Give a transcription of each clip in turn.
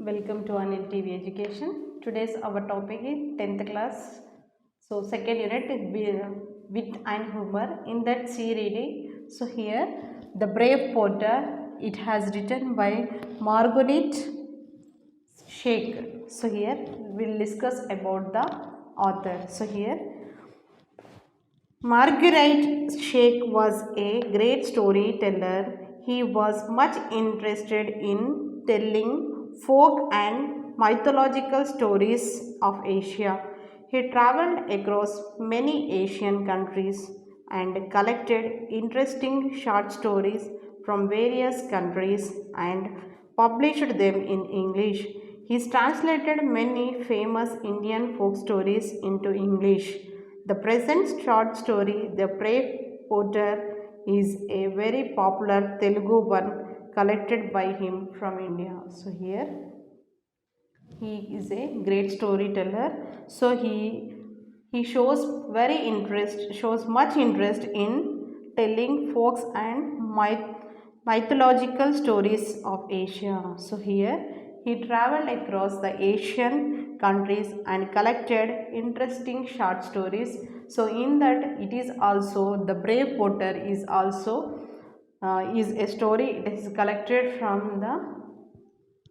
Welcome to Anil TV Education. Today's our topic is 10th class. So second unit is wit and humor. In that C reading. So here the Brave Porter. It has written by Margaret Sheikh. So here we'll discuss about the author. So here Margaret Sheikh was a great storyteller. He was much interested in telling folk and mythological stories of Asia. He traveled across many Asian countries and collected interesting short stories from various countries and published them in English. He translated many famous Indian folk stories into English. The present short story, The Brave Porter, is a very popular Telugu one collected by him from India. So here he is a great storyteller. So he shows much interest in telling folks and mythological stories of Asia. So here he traveled across the Asian countries and collected interesting short stories. So in that it is also The Brave Porter is also is a story. It is collected from the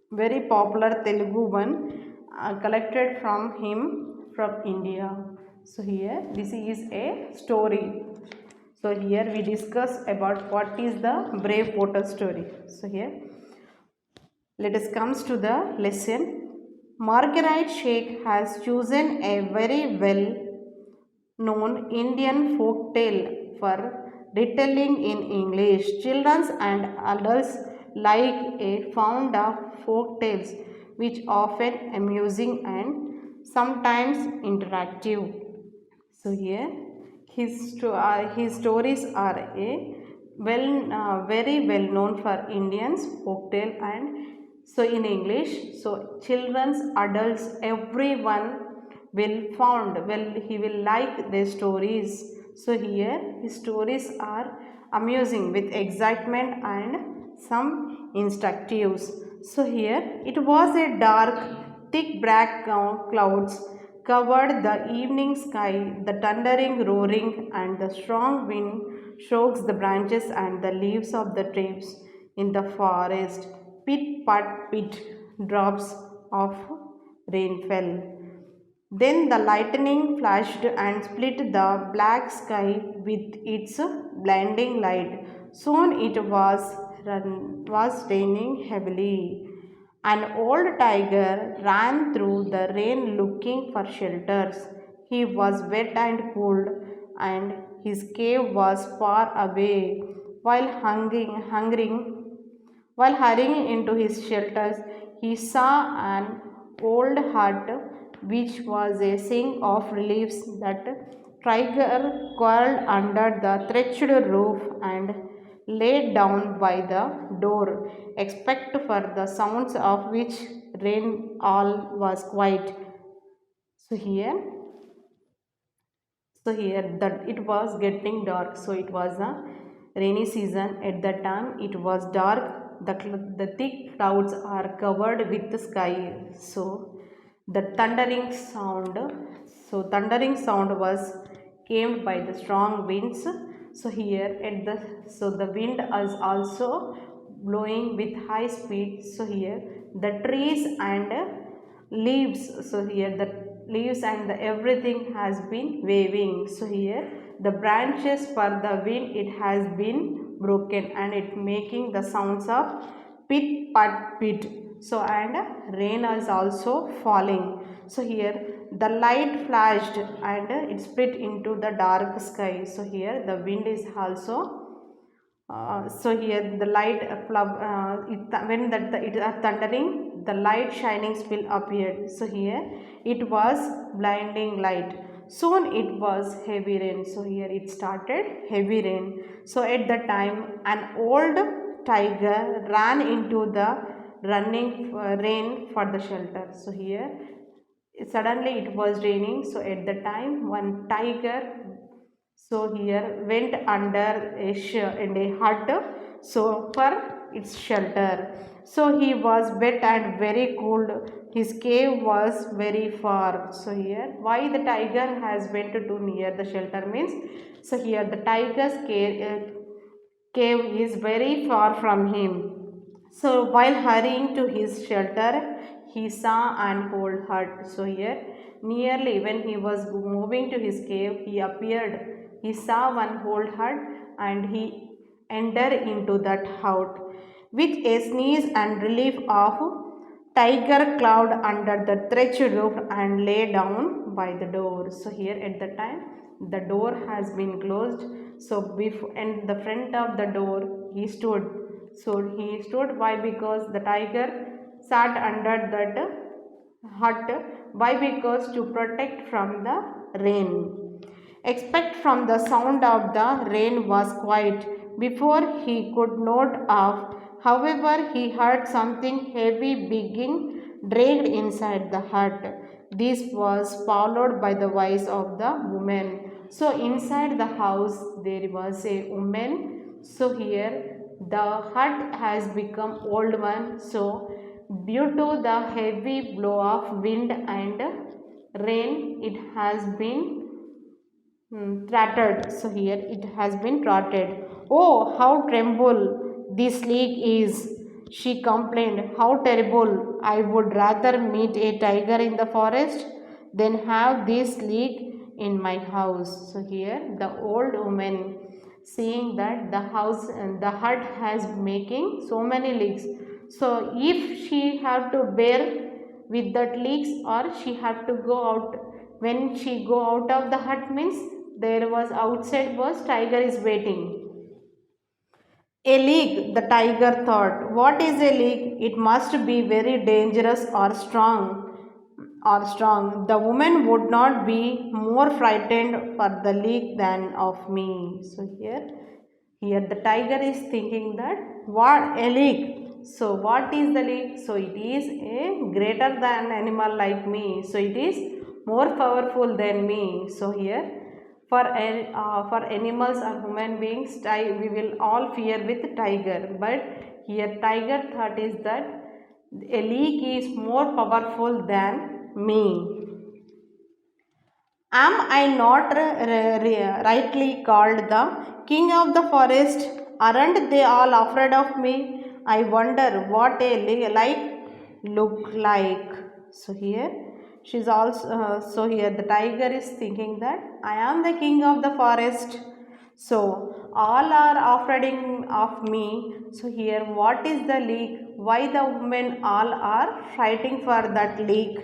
very popular Telugu one collected from him from India. So here this is a story. So here we discuss about what is the Brave Porter story. So here let us comes to the lesson. Margaret Sheikh has chosen a very well known Indian folk tale for retelling in English. Children and adults like a fond of folk tales which often amusing and sometimes interactive. So here his stories are a very well known for Indians folk tale and so in English. So children's adults everyone will he will like their stories. So here his stories are amusing with excitement and some instructives. So here it was a dark thick black clouds covered the evening sky. The thundering roaring and the strong wind shakes the branches and the leaves of the trees in the forest. Pit pat pit drops of rain fell. Then the lightning flashed and split the black sky with its blinding light. Soon it was raining heavily. An old tiger ran through the rain looking for shelters. He was wet and cold, and his cave was far away. While hurrying into his shelters, he saw an old hut which was a sing of leaves. That tiger curled under the thatched roof and lay down by the door, except for the sounds of which rain all was quiet. So here that it was getting dark. So it was a rainy season. At that time it was dark. The thick clouds are covered with the sky. So the thundering sound was came by the strong winds. So here the wind is also blowing with high speed. So here the trees and leaves. So here the leaves and everything has been waving. So here the branches for the wind it has been broken and it making the sounds of pit pat pit. So and rain is also falling. So here the light flashed and it split into the dark sky. So here the wind is also so here the light when it is thundering, the light shining will appeared. So here it was blinding light. Soon it was heavy rain. So here it started heavy rain. So at the time an old tiger ran into the running rain for the shelter. So here suddenly it was raining. So at the time one tiger so here went under in a hut. So for its shelter. So he was wet and very cold. His cave was very far. So here, why the tiger has went to near the shelter means, so here the tiger's cave is very far from him. So while hurrying to his shelter, he saw an old hut. So here, nearly when he was moving to his cave, he appeared. He saw one old hut and he entered into that hut. With a sneeze and relief of tiger cloud under the thatched roof and lay down by the door. So here at the time, the door has been closed. So before and the front of the door he stood. So he stood. Why? Because the tiger sat under that hut. Why? Because to protect from the rain. Expect from the sound of the rain was quiet before he could note of. However, he heard something heavy being dragged inside the hut. This was followed by the voice of the woman. So inside the house there was a woman. So here the hut has become old one. So due to the heavy blow of wind and rain, it has been trotted. So here it has been trotted. Oh, how tremble this leak is, she complained. How terrible. I would rather meet a tiger in the forest than have this leak in my house. So here the old woman seeing that the house and the hut has making so many leaks. So if she have to bear with that leaks or she have to go out, when she go out of the hut means there was outside was tiger is waiting. A leak, the tiger thought. What is a leak? It must be very dangerous or strong. The woman would not be more frightened for the leak than of me. So here the tiger is thinking that what a leak. So what is the leak? So it is a greater than animal like me. So it is more powerful than me. So here for animals or human beings, we will all fear with tiger. But here tiger thought is that a leak is more powerful than me. Am I not rightly called the king of the forest? Aren't they all afraid of me? I wonder what a like look like. So here she's also so here the tiger is thinking that I am the king of the forest. So all are afraid of me. So here what is the leak? Why the women all are fighting for that leak?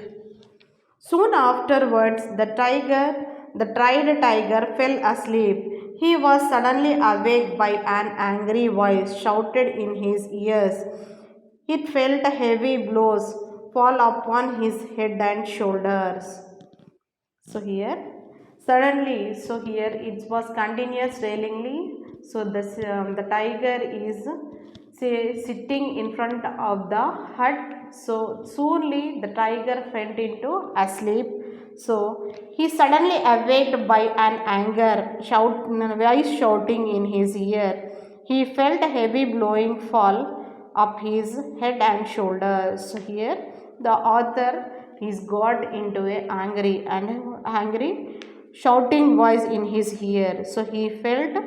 Soon afterwards, the tried tiger, fell asleep. He was suddenly awake by an angry voice shouted in his ears. It felt heavy blows fall upon his head and shoulders. So here, suddenly, so here it was continuous railingly. So the tiger is sitting in front of the hut. So soonly the tiger went into asleep. So he suddenly awaked by an anger voice shouting in his ear. He felt a heavy blowing fall up his head and shoulders. So here the author is got into a angry shouting voice in his ear. So he felt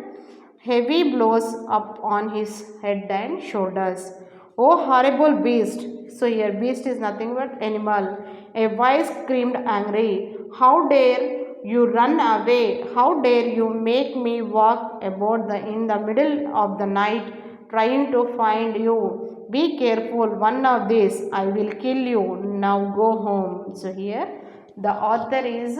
heavy blows up on his head and shoulders. Oh horrible beast! So here beast is nothing but animal. A voice screamed angry. How dare you run away? How dare you make me walk about in the middle of the night trying to find you? Be careful, one of these I will kill you. Now go home. So here the author is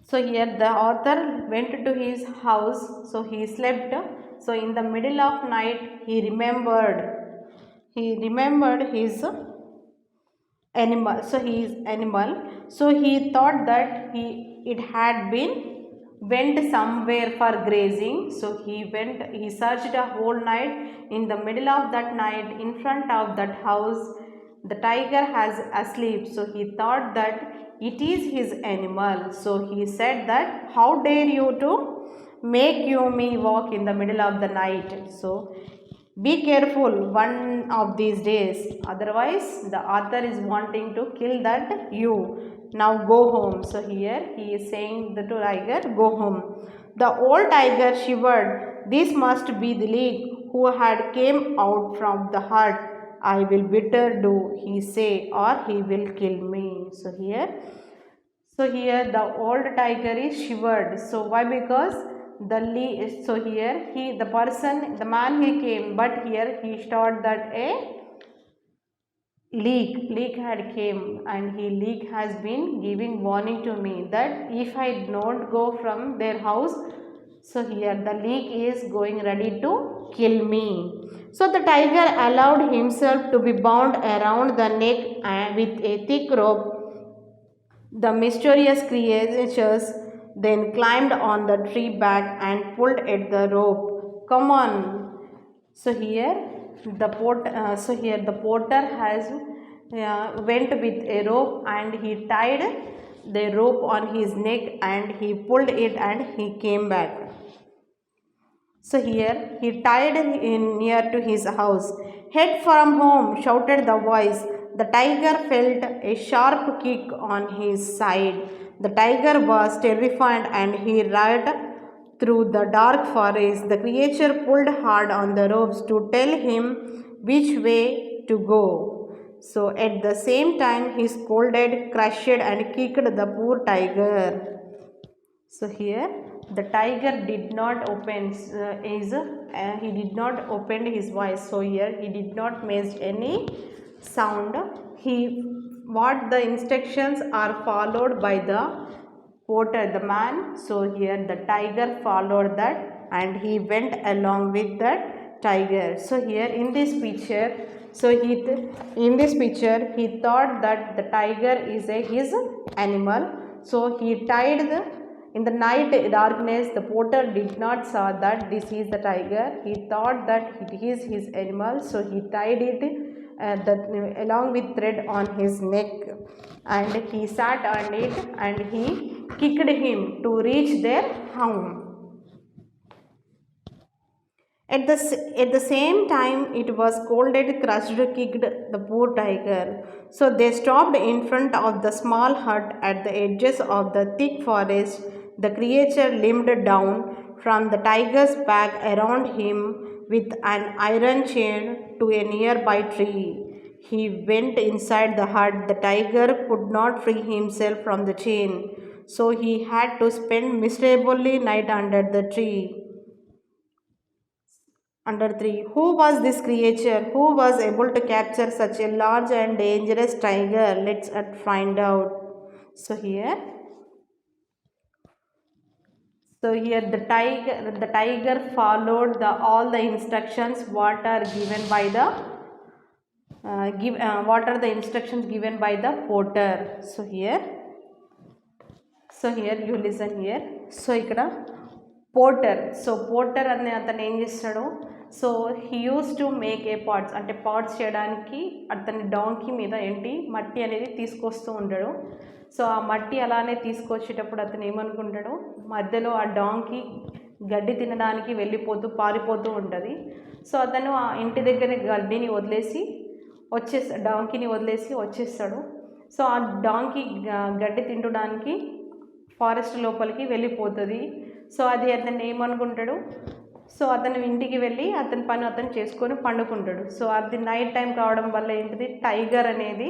so here the author went to his house. So he slept. So in the middle of night he remembered his animal. So he is animal. So he thought that it had been went somewhere for grazing. So he searched a whole night. In the middle of that night, in front of that house, the tiger has asleep. So he thought that it is his animal. So he said that how dare you to make me walk in the middle of the night. So be careful one of these days, otherwise the author is wanting to kill that you. Now go home. So here he is saying the tiger, go home. The old tiger shivered. This must be the leak who had came out from the hut. I will better do, he say, or he will kill me. So here the old tiger is shivered. So why? Because so here the man he came, but here he thought that a leak had came, and he leak has been giving warning to me that if I don't go from their house, so here the leak is going ready to kill me. So the tiger allowed himself to be bound around the neck with a thick rope. The mysterious creatures then climbed on the tree back and pulled at the rope. Come on. So here the porter has went with a rope, and he tied the rope on his neck and he pulled it and he came back. So here he tied in near to his house. Head from home, shouted the voice. The tiger felt a sharp kick on his side. The tiger was terrified and he ran through the dark forest. The creature pulled hard on the ropes to tell him which way to go. So at the same time he scolded, crushed and kicked the poor tiger. So here the tiger did not open he did not open his voice. So here he did not make any sound. What the instructions are followed by the porter, the man. So here the tiger followed that and he went along with that tiger. So here in this picture, he thought that the tiger is his animal. So he tied in the night darkness. The porter did not saw that this is the tiger. He thought that it is his animal. So he tied it along with thread on his neck, and he sat on it and he kicked him to reach their home. At the same time, it was scolded, crushed, kicked the poor tiger. So they stopped in front of the small hut at the edges of the thick forest. The creature limped down from the tiger's back around him with an iron chain to a nearby tree. He went inside the hut. The tiger could not free himself from the chain, so he had to spend miserably night under the tree. Under 3. Who was this creature? Who was able to capture such a large and dangerous tiger? Let's find out. So here the tiger followed all the instructions what are given by the what are the instructions given by the porter. So here you listen here. So ikkada porter అనే అతను ఏం చేస్తాడు? So he use to make a pots, అంటే pots చేయడానికి అతని donkey మీద మట్టి అనేది తీసుకొస్తూ ఉంటాడు. సో ఆ మట్టి అలానే తీసుకొచ్చేటప్పుడు అతను ఏమనుకుంటాడు, మధ్యలో ఆ డాంకీ గడ్డి తినడానికి పారిపోతూ ఉంటుంది. సో అతను ఆ ఇంటి దగ్గర గడ్డిని వదిలేసి డాంకీని వదిలేసి వచ్చేస్తాడు. సో ఆ డాంకీ గడ్డి తినడానికి ఫారెస్ట్ లోపలికి వెళ్ళిపోతుంది. సో అది అతను ఏమనుకుంటాడు, సో అతను ఇంటికి వెళ్ళి అతని పని అతను చేసుకొని పండుకుంటాడు. సో అది నైట్ టైం కావడం వల్ల టైగర్ అనేది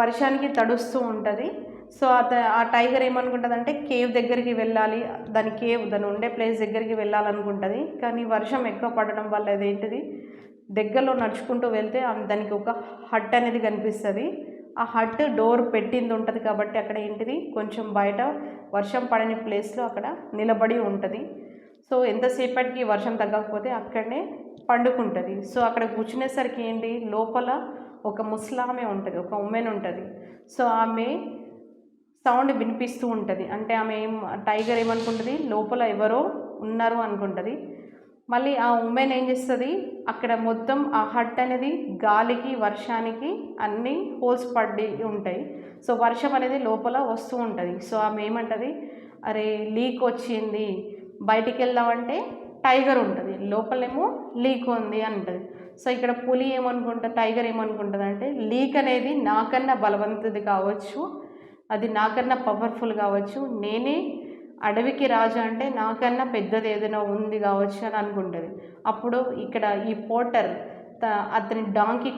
వర్షానికి తడుస్తూ ఉంటుంది. సో ఆ టైగర్ ఏమనుకుంటుంది అంటే కేవ్ దగ్గరికి వెళ్ళాలి, దాని ఉండే ప్లేస్ దగ్గరికి వెళ్ళాలనుకుంటుంది. కానీ వర్షం ఎక్కువ పడడం వల్ల దగ్గరలో నడుచుకుంటూ వెళ్తే దానికి ఒక హట్ అనేది కనిపిస్తుంది. ఆ హట్ డోర్ పెట్టింది ఉంటుంది కాబట్టి అక్కడ కొంచెం బయట వర్షం పడని ప్లేస్లో అక్కడ నిలబడి ఉంటుంది. సో ఎంతసేపటికి వర్షం తగ్గకపోతే అక్కడనే పండుకుంటుంది. సో అక్కడ కూర్చునేసరికి లోపల ఒక ముసలామె ఉంటుంది, ఒక ఉమెన్ ఉంటుంది. సో ఆమె సౌండ్ వినిపిస్తూ ఉంటుంది. అంటే టైగర్ ఏమనుకుంటుంది, లోపల ఎవరో ఉన్నారు అనుకుంటుంది. మళ్ళీ ఆ ఉమెన్ ఏం చేస్తుంది, అక్కడ మొత్తం ఆ హట్ అనేది గాలికి వర్షానికి అన్నీ హోల్స్ పడి ఉంటాయి. సో వర్షం అనేది లోపల వస్తూ ఉంటుంది. సో ఆమె ఏమంటుంది, అరే లీక్ వచ్చింది, బయటికి వెళ్దామంటే టైగర్ ఉంటుంది, లోపలేమో లీక్ ఉంది అని ఉంటుంది. సో ఇక్కడ పులి ఏమనుకుంటుంది, టైగర్ ఏమనుకుంటుంది అంటే లీక్ అనేది నాకన్నా బలవంతుది కావచ్చు, అది నాకన్నా పవర్ఫుల్ కావచ్చు, నేనే అడవికి రాజు అంటే నాకన్నా పెద్దది ఏదైనా ఉంది కావచ్చు అని అనుకుంటుంది. అప్పుడు ఇక్కడ ఈ పోటర్ అతని డాంకీ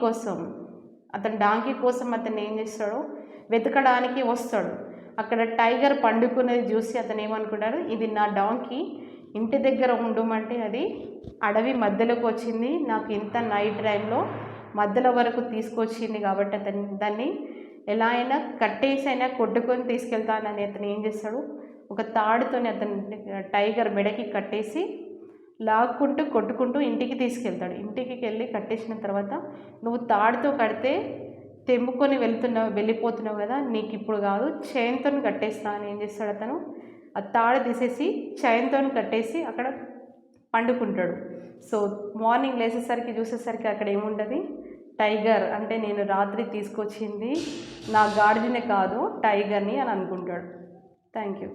కోసం అతను ఏం చేస్తాడు, వెతకడానికి వస్తాడు. అక్కడ టైగర్ పండుకునేది చూసి అతను ఏమనుకుంటాడు, ఇది నా డాంకీ, ఇంటి దగ్గర ఉండమంటే అది అడవి మధ్యలోకి వచ్చింది, నాకు ఇంత నైట్ టైంలో మధ్యలో వరకు తీసుకొచ్చింది కాబట్టి అతను దాన్ని ఎలా అయినా కట్టేసైనా కొట్టుకొని తీసుకెళ్తానని అతను ఏం చేస్తాడు, ఒక తాడుతోని అతను టైగర్ మెడకి కట్టేసి లాక్కుంటూ కొట్టుకుంటూ ఇంటికి తీసుకెళ్తాడు. ఇంటికి వెళ్ళి కట్టేసిన తర్వాత, నువ్వు తాడుతో కడితే తెంపుకొని వెళ్ళిపోతున్నావు కదా, నీకు ఇప్పుడు కాదు, చైన్తో కట్టేస్తా అని ఏం చేస్తాడు అతను, ఆ తాడు తీసేసి చైన్తో కట్టేసి అక్కడ పండుకుంటాడు. సో మార్నింగ్ లేచేసరికి చూసేసరికి అక్కడ ఏముంటుంది, టైగర్ అంటే నేను రాత్రి తీసుకొచ్చింది నా గాడిదనే కాదు టైగర్ని అని అనుకుంటాడు. Thank you.